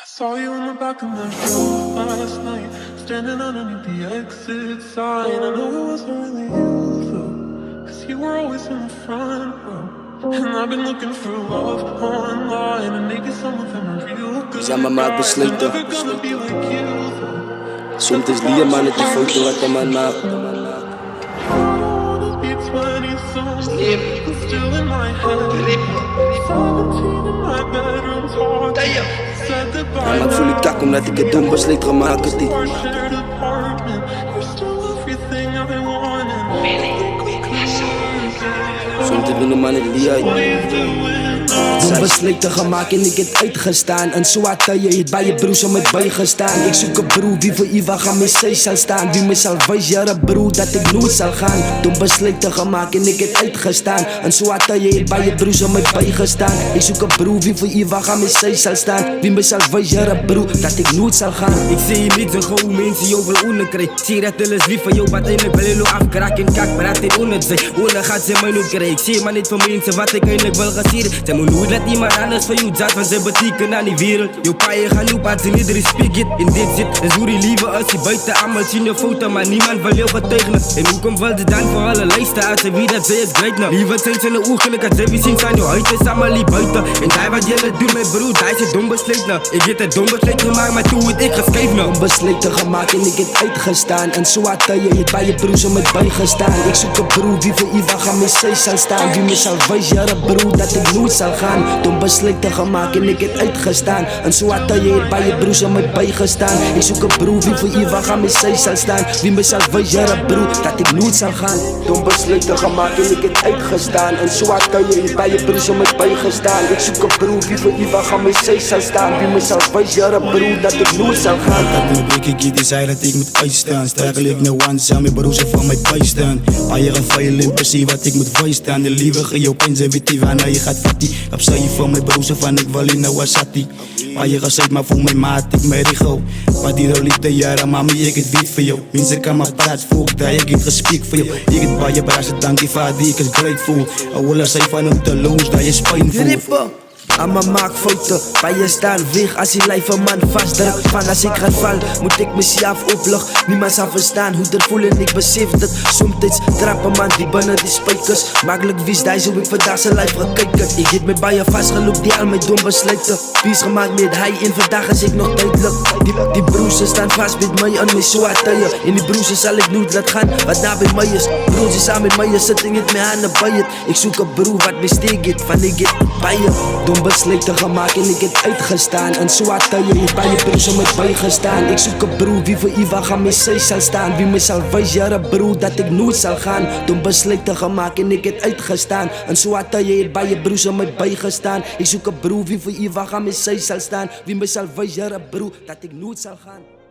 I saw you in the back of my room last night, standing underneath the exit sign. I know it wasn't really you though, cause you were always in the front row. And I've been looking for love online, and maybe some of them are real good Zijn maar maar guys. I'm besluiten. never gonna be like you though. Soms is die man het die foto wat de man maakt. I don't wanna be 20 something, but still in my head. 17 in my bedroom talking, said goodbye. Maar voel ik dak omdat ik het dom besluit gemaakt het. Our shared apartment, you're still everything I've been wanting. Soms hebben de man het lief uit. Dom besluiten gemaakt en ik het uitgestaan. En zo had je het bij je broers om het bijgestaan. Ik zoek een broer wie voor eeuwig aan mijn zij zal staan. Wie me zal wijzen, een broer dat ik nooit zal gaan. Dom besluiten gemaakt en ik het uitgestaan. En zo had je het bij je broers om het bijgestaan. Ik zoek een broer wie voor eeuwig aan mijn zij zal staan. Wie me zal wijzen, een broer dat ik nooit zal gaan. Ik zie je niet zo gewoon mensen jou wil onder krijgen. Zie dat alles lief van jou, maar eindelijk wil je nog afkraken en kak, praat in onder zijn. Onder gaat ze mij nog krijgen. Ik zie maar niet van mensen wat ik eindelijk wil gaan zien. Ze moet nooit laat iemand anders van jou zat, want ze betekenen aan die wereld. Jouw paaien gaan nu, maar ze niet respect het. In dit zit, en zo die lieve als je buiten allemaal zien je foto, maar niemand wil jou getuigen. En hoe komt wel de dan voor alle lijsten als ze wie dat ze het kwijt nou. Lieve zijn zijn de ogen, ik had ze wie zien zijn jouw huid is allemaal lief buiten. En daar wat jullie doen met broer, daar is het dom besluit nou. Ik heb het dom besluit gemaakt, maar toen het ik geschreven nou. Dom besluiten gemaakt en ik het uitgestaan. En zo had je het bij je broers om het bijgestaan. Ik zoek een broer wie voor eeuwig aan mijn zij zal staan. Wie me zal wijzen, een broer dat ik nooit zal gaan. Dom besluiten gemaakt en ik het uitgestaan. En zo had je het bij je broers om het bijgestaan. Ik zoek een broer wie voor eeuwig aan mijn zij zal staan. Wie me zal wijzen, een broer dat ik nooit zal gaan. Dom besluiten gemaakt en ik het uitgestaan. En zo had je het bij je broers om het bijgestaan. Ik zoek een broer wie voor eeuwig aan mijn zij zal staan. Wie me zal wijzen, een broer dat ik nooit zal gaan. Dat een week ik die zei dat ik moet uitstaan. Sterker ik nou aan, zijn mijn broers van mij bijstaan. Maar je gaat veel in precies wat ik moet bijstaan. De lieve jouw pijn ze weet die wanneer je gaat fatti. Op zij van mijn broers van ik wil in de wasati. Maar je gaat maar voor mijn maat, ik mij rigo. Maar die rol liefde jaren, mami ik het weet voor jou. Mensen kan maar praat volk, dat ik het gesprek voor jou. Ik het bij je brazen, dank je vader, ik het grateful. Al zij van hem te loos, dat je spijn voelt. Amma maak fouten, bij je staan weg als je lijf een man vastdruk. Van als ik ga val, moet ik mezelf oplucht. Niemand zal verstaan hoe dat voel en ik besef dat. Somtijds trappen man die binnen die spijkers. Makkelijk wist hij zo ik vandaag zijn lijf gekeken. Ik heb me bij je vastgelopen die al mijn dom besluiten. Pies gemaakt met hij en vandaag is ik nog tijdelijk. Die broers staan vast met mij en mijn zwaartuien. En die broers zal ik nooit laten gaan wat daar bij mij is. Broers is aan met mij, zit in het met handen bij het. Ik zoek een broer wat besteed het, van ik het bij je. Dom besluiten gemaakt en ik het uitgestaan. En zo had je het bij je broers om het bijgestaan. Ik zoek een broer wie voor eeuwig aan mijn zij zal staan. Wie me zal wijzen, een broer dat ik nooit zal gaan. Dom besluiten gemaakt en ik het uitgestaan. En zo had je het bij je broers om het bijgestaan. Ik zoek een broer wie voor eeuwig aan mijn zij zal staan. Wie me zal wijzen, een broer dat ik nooit zal gaan.